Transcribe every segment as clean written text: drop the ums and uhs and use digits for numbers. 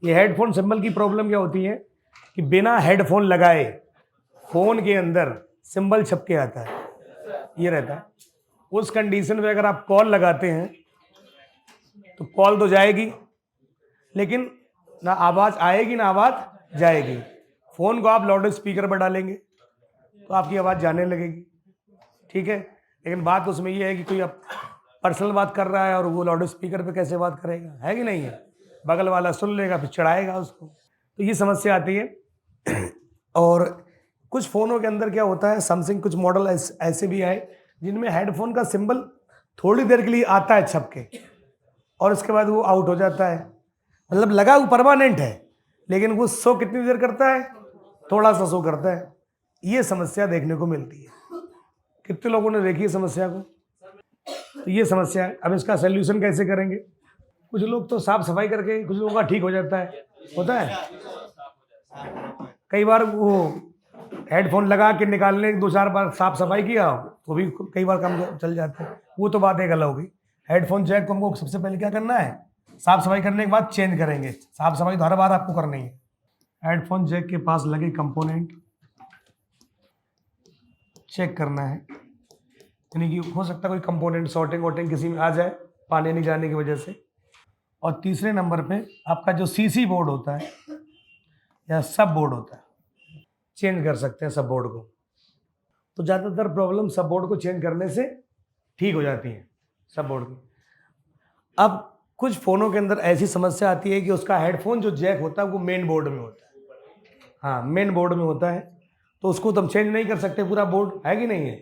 ये headphone symbol की problem क्या होती है कि बिना हेडफोन लगाए फोन के अंदर सिंबल छप के आता है, ये रहता है। उस कंडीशन में अगर आप कॉल लगाते हैं तो कॉल तो जाएगी, लेकिन ना आवाज आएगी ना आवाज जाएगी। फोन को आप लाउड स्पीकर पर डालेंगे तो आपकी आवाज जाने लगेगी, ठीक है। लेकिन बात उसमें ये है कि कोई अब पर्सनल बात कर रहा है और वो लाउड स्पीकर पे कैसे बात करेगा, है कि नहीं है। बगल वाला सुन लेगा फिर चिढ़ाएगा उसको, तो ये समस्या आती है। और कुछ फ़ोनों के अंदर क्या होता है, सैमसंग कुछ मॉडल ऐसे भी आए जिनमें हेडफोन का सिंबल थोड़ी देर के लिए आता है छप के और उसके बाद वो आउट हो जाता है। मतलब लगा वो परमानेंट है, लेकिन वो शो कितनी देर करता है, थोड़ा सा शो करता है। ये समस्या देखने को मिलती है। कितने लोगों ने देखी है समस्या को। तो ये समस्या है। अब इसका सोल्यूशन कैसे करेंगे। कुछ लोग तो साफ सफाई करके, कुछ लोगों का ठीक हो जाता है, होता है। कई बार वो हेडफोन लगा के निकालने 2-4 बार साफ सफाई किया तो भी कई बार काम चल जाता है। वो तो बात एक अलग होगी। हेडफोन जैक को हमको सबसे पहले क्या करना है, साफ सफाई करने के बाद चेंज करेंगे। साफ सफाई तो हर बार आपको करनी है। हेडफोन जैक के पास लगे कंपोनेंट चेक करना है, यानी कि हो सकता है कोई कंपोनेंट शॉर्टिंग वॉटिंग किसी में आ जाए पानी नहीं जाने की वजह से। और तीसरे नंबर पे आपका जो सीसी बोर्ड होता है या सब बोर्ड होता है, चेंज कर सकते हैं सब बोर्ड को। तो ज़्यादातर प्रॉब्लम सब बोर्ड को चेंज करने से ठीक हो जाती है, सब बोर्ड की। अब कुछ फ़ोनों के अंदर ऐसी समस्या आती है कि उसका हेडफोन जो जैक होता है वो मेन बोर्ड में होता है। हाँ, मेन बोर्ड में होता है, तो उसको तो हम चेंज नहीं कर सकते पूरा बोर्ड, है कि नहीं है।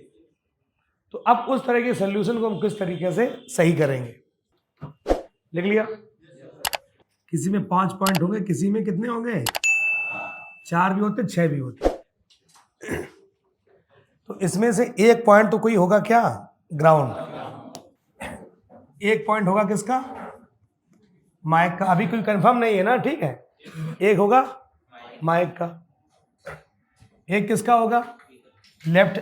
तो अब उस तरह के सोल्यूशन को हम किस तरीके से सही करेंगे, लिख लिया। किसी में 5 पॉइंट होंगे, किसी में कितने होंगे, 4 भी होते 6 भी होते। तो इसमें से एक पॉइंट तो कोई होगा क्या, ग्राउंड। एक पॉइंट होगा किसका, माइक का। अभी कोई कंफर्म नहीं है ना, ठीक है। एक होगा माइक का, एक किसका होगा, लेफ्ट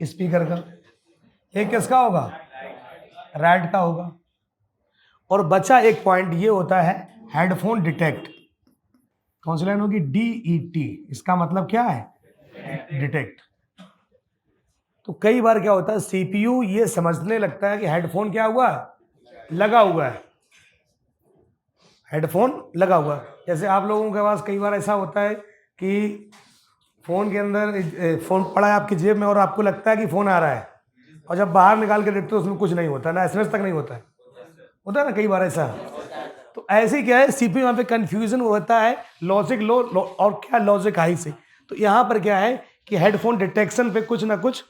स्पीकर का, एक किसका होगा, राइट का होगा। और बचा एक पॉइंट ये होता है हेडफोन डिटेक्ट। कौन सी लाइन होगी, DET। इसका मतलब क्या है, डिटेक्ट। तो कई बार क्या होता है, CPU ये समझने लगता है कि हेडफोन क्या हुआ, लगा हुआ है, हेडफोन लगा हुआ है। जैसे आप लोगों के पास कई बार ऐसा होता है कि फोन के अंदर फोन पड़ा है आपकी जेब में और आपको लगता है कि फोन आ रहा है, और जब बाहर निकाल के देखते हो उसमें कुछ नहीं होता, ना SMS तक नहीं होता है, होता है ना कई बार ऐसा। तो ऐसे क्या है, CPU यहाँ पे कंफ्यूजन होता है लॉजिक लो और क्या लॉजिक हाई से। तो यहाँ पर क्या है कि हेडफोन डिटेक्शन पे कुछ ना कुछ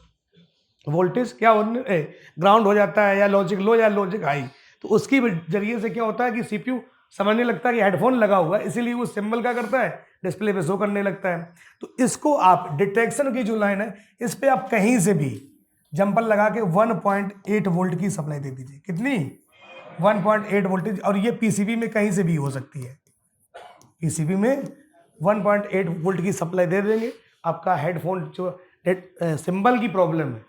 वोल्टेज क्या ग्राउंड हो जाता है, या लॉजिक लो या लॉजिक हाई। तो उसकी जरिए से क्या होता है कि CPU समझने लगता है कि हेडफोन लगा हुआ है, इसीलिए वो सिंबल क्या करता है, डिस्प्ले पे शो करने लगता है। तो इसको आप डिटेक्शन की जो लाइन है, इस पे आप कहीं से भी जंपर लगा के 1.8 वोल्ट की सप्लाई दे दीजिए। कितनी, 1.8 वोल्टेज। और ये PCB में कहीं से भी हो सकती है, PCB में 1.8 वोल्ट की सप्लाई दे देंगे, आपका हेडफोन जो सिंबल की प्रॉब्लम है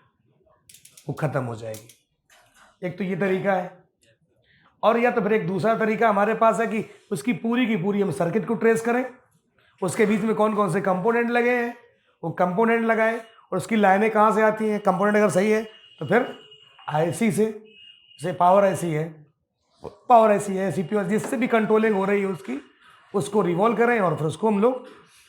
वो खत्म हो जाएगी। एक तो ये तरीका है। और या तो फिर एक दूसरा तरीका हमारे पास है कि उसकी पूरी की पूरी हम सर्किट को ट्रेस करें, उसके बीच में कौन कौन से कंपोनेंट लगे हैं वो कंपोनेंट लगाएं, और उसकी लाइनें कहाँ से आती हैं। कंपोनेंट अगर सही है तो फिर IC से, जैसे पावर IC है, CPU जिससे भी कंट्रोलिंग हो रही है उसकी, उसको रिवॉल्व करें और फिर उसको हम लोग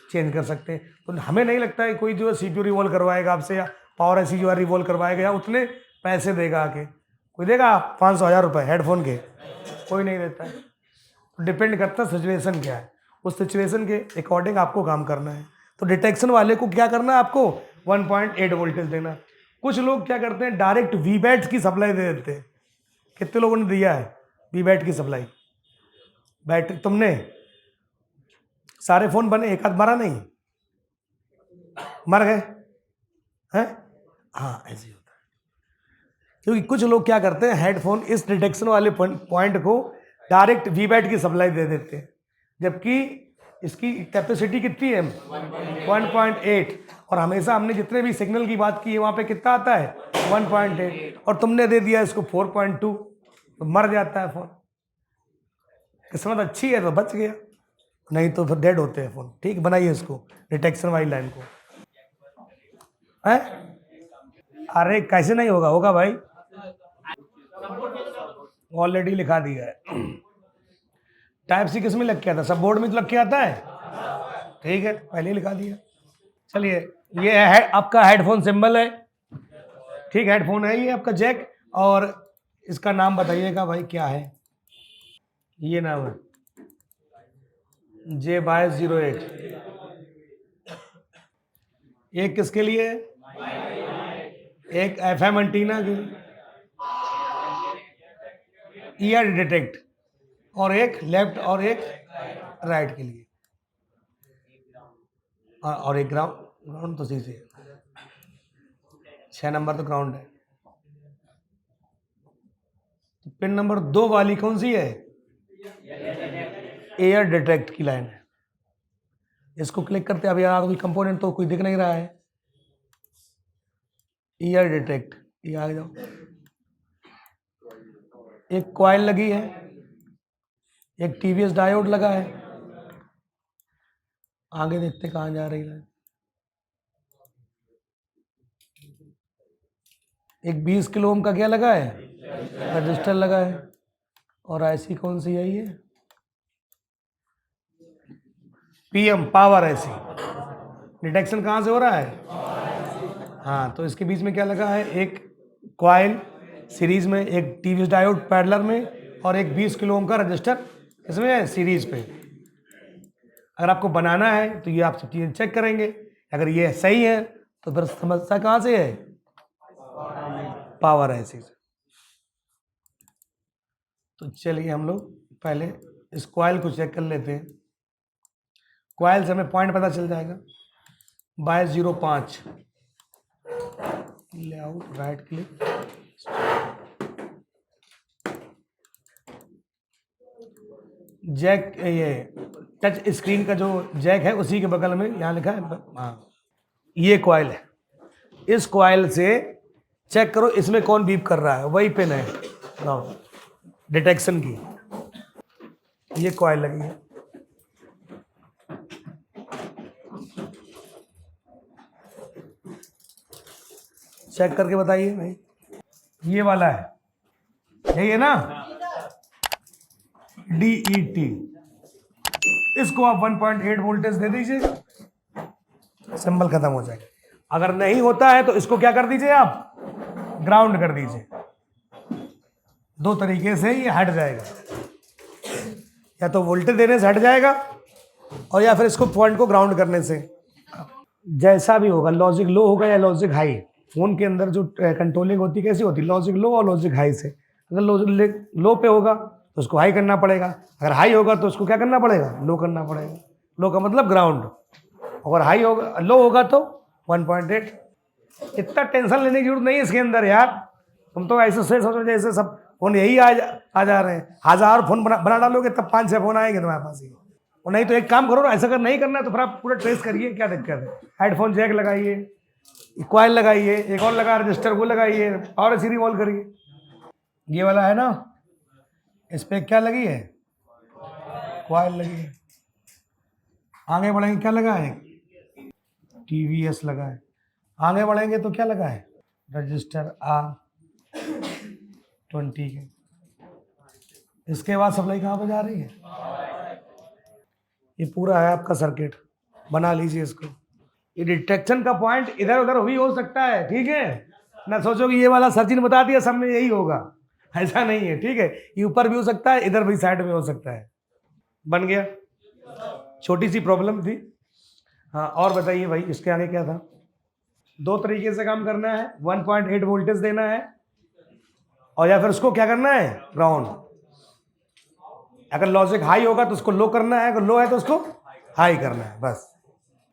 चेंज कर सकते हैं। तो हमें नहीं लगता है कोई जो है CPU रिवॉल्व करवाएगा आपसे, या पावर IC जो है रिवॉल्व करवाएगा, या उतने पैसे देगा आके। कोई देगा 500-1000 रुपये हेडफोन के, कोई नहीं देता है। तो डिपेंड करता है सिचुएशन क्या है, उस सिचुएशन के अकॉर्डिंग आपको काम करना है। तो डिटेक्शन वाले को क्या करना है, आपको 1.8 वोल्टेज देना। कुछ लोग क्या करते हैं, डायरेक्ट VBAT की सप्लाई दे देते हैं। कितने लोगों ने दिया है VBAT की सप्लाई, बैटरी तुमने, सारे फोन बने, एक आध मरा नहीं, मर गए हैं। हाँ, ऐसे ही होता है। क्योंकि कुछ लोग क्या करते हैं, हेडफोन इस डिटेक्शन वाले पॉइंट को डायरेक्ट VBAT की सप्लाई दे देते हैं, जबकि इसकी कैपेसिटी कितनी है, 1.8। और हमेशा हमने जितने भी सिग्नल की बात की है वहाँ पे कितना आता है, 1.8, और तुमने दे दिया इसको 4.2, तो मर जाता है फोन, किस्मत अच्छी है तो बच गया, नहीं तो फिर डेड होते हैं फ़ोन। ठीक, बनाइए इसको डिटेक्शन वाली लाइन को। है अरे कैसे नहीं होगा, होगा भाई, ऑलरेडी लिखा दिया है। टाइप सी किस में लग के आता, सब बोर्ड में तो लग के आता है। ठीक है, पहले ही लिखा दिया। चलिए, ये है आपका हेडफोन सिंबल है। ठीक, हेडफोन है ये आपका जैक। और इसका नाम बताइएगा भाई क्या है। ये नाम है J2208। एक किसके लिए, एक FM एंटीना के लिए, ईयर डिटेक्ट, और एक लेफ्ट और एक राइट के लिए, और एक ग्राउंड। ग्राउंड तो सही से 6 नंबर तो ग्राउंड है। पिन नंबर 2 वाली कौन सी है, एयर डिटेक्ट की लाइन है। इसको क्लिक करते अब यार कोई कंपोनेंट तो कोई दिख नहीं रहा है। ईयर डिटेक्ट, ये आ जाओ। एक कॉइल लगी है, एक टीवीएस डायोड लगा है। आगे देखते कहाँ जा रही है। एक 20 किलो ओम का क्या लगा है, रजिस्टर लगा है। और ऐसी कौन सी है ये, PM पावर ऐसी। डिटेक्शन कहाँ से हो रहा है, हाँ, तो इसके बीच में क्या लगा है, एक कॉइल सीरीज में, एक टीवीएस डायोड पैरेलल में, और एक 20 किलो ओम का रजिस्टर इसमें है सीरीज पे। अगर आपको बनाना है तो ये आप सब चीज़ें चेक करेंगे। अगर ये सही है तो फिर समस्या कहाँ से है, पावर ऐसी से। तो चलिए हम लोग पहले इस कॉइल को चेक कर लेते हैं। कॉइल से हमें पॉइंट पता चल जाएगा। 2205 लेआउट, राइट क्लिक, जैक, ये टच स्क्रीन का जो जैक है उसी के बगल में यहाँ लिखा है, हाँ ये कॉइल है। इस कॉइल से चेक करो इसमें कौन बीप कर रहा है, वही पिन है डिटेक्शन की। ये कॉइल लगी है, चेक करके बताइए भाई। ये वाला है, यही है ना, DET। इसको आप 1.8 वोल्टेज दे दीजिए, सिंबल खत्म हो जाएगा। अगर नहीं होता है तो इसको क्या कर दीजिए आप, ग्राउंड कर दीजिए। 2 तरीके से ये हट जाएगा, या तो वोल्टेज देने से हट जाएगा, और या फिर इसको पॉइंट को ग्राउंड करने से। जैसा भी होगा, लॉजिक लो होगा या लॉजिक हाई, फोन के अंदर जो कंट्रोलिंग होती है कैसी होती है, लॉजिक लो और लॉजिक हाई से। अगर लॉजिक लो पे होगा तो उसको हाई करना पड़ेगा, अगर हाई होगा तो उसको क्या करना पड़ेगा, लो करना पड़ेगा। लो का मतलब ग्राउंड, अगर हाई होगा, लो होगा तो 1.8। इतना टेंशन लेने की जरूरत नहीं है इसके अंदर यार। तुम तो ऐसे से सोचो जैसे सब फोन यही आ जा रहे हैं। 1000 फोन बना डालोगे तब 5-6 फोन आएंगे तुम्हारे पास ही। और नहीं तो एक काम करो, ऐसा अगर नहीं करना है तो फिर आप पूरा ट्रेस करिए, क्या दिक्कत है। हेडफोन जैक लगाइए, कॉइल लगाइए, एक और लगा रजिस्टर वो लगाइए, और ऐसी रिवॉल्व करिए। ये वाला है ना, इस पर क्या लगी है, कॉइल लगी है। आगे बढ़ेंगे क्या लगा है, TVS लगा है। आगे बढ़ेंगे तो क्या लगा है, रजिस्टर R20 के। इसके बाद सप्लाई कहाँ पे जा रही है, ये पूरा है आपका सर्किट, बना लीजिए इसको। ये डिटेक्शन का पॉइंट इधर उधर भी हो सकता है, ठीक है ना। सोचो कि ये वाला सर्चिन बता दिया सब में यही होगा, ऐसा नहीं है, ठीक है। ये ऊपर भी हो सकता है, इधर भी साइड में हो सकता है। बन गया, छोटी सी प्रॉब्लम थी। हाँ, और बताइए भाई इसके आगे क्या था। 2 तरीके से काम करना है, 1.8 वोल्टेज देना है, और या फिर उसको क्या करना है, ग्राउंड। अगर लॉजिक हाई होगा तो उसको लो करना है, अगर लो है तो उसको हाई करना है, बस।